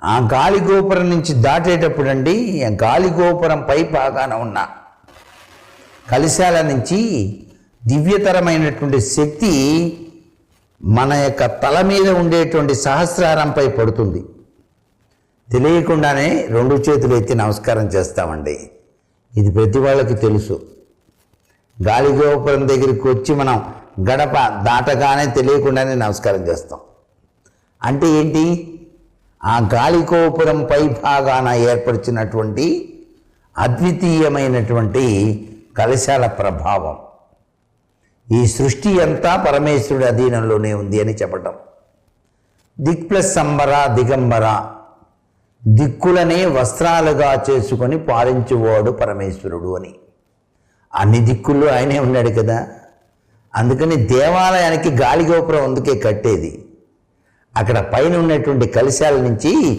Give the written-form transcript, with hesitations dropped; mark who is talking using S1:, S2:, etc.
S1: ఆ గాలి గోపురం నుంచి దాటేటప్పుడు అండి, ఆ గాలి గోపురం పై భాగాన ఉన్న కలశాల నుంచి దివ్యతరమైనటువంటి శక్తి మన యొక్క తల మీద ఉండేటువంటి సహస్రారంపై పడుతుంది. తెలియకుండానే రెండు చేతులు ఎత్తి నమస్కారం చేస్తామండి. ఇది ప్రతి వాళ్ళకి తెలుసు. గాలి గోపురం దగ్గరికి వచ్చి మనం గడప దాటగానే తెలియకుండానే నమస్కారం చేస్తాం. అంటే ఏంటి? ఆ గాలి గోపురం పై భాగాన ఏర్పరిచినటువంటి అద్వితీయమైనటువంటి కలశాల ప్రభావం. ఈ సృష్టి అంతా పరమేశ్వరుడి అధీనంలోనే ఉంది అని చెప్పటం. దిక్ ప్లస్ సంబర దిగంబర, దిక్కులనే వస్త్రాలుగా చేసుకొని పాలించువాడు పరమేశ్వరుడు అని. అన్ని దిక్కుల్లో ఆయనే ఉన్నాడు కదా. అందుకని దేవాలయానికి గాలి గోపురం అందుకే కట్టేది. అక్కడ పైన ఉన్నటువంటి కలశాల నుంచి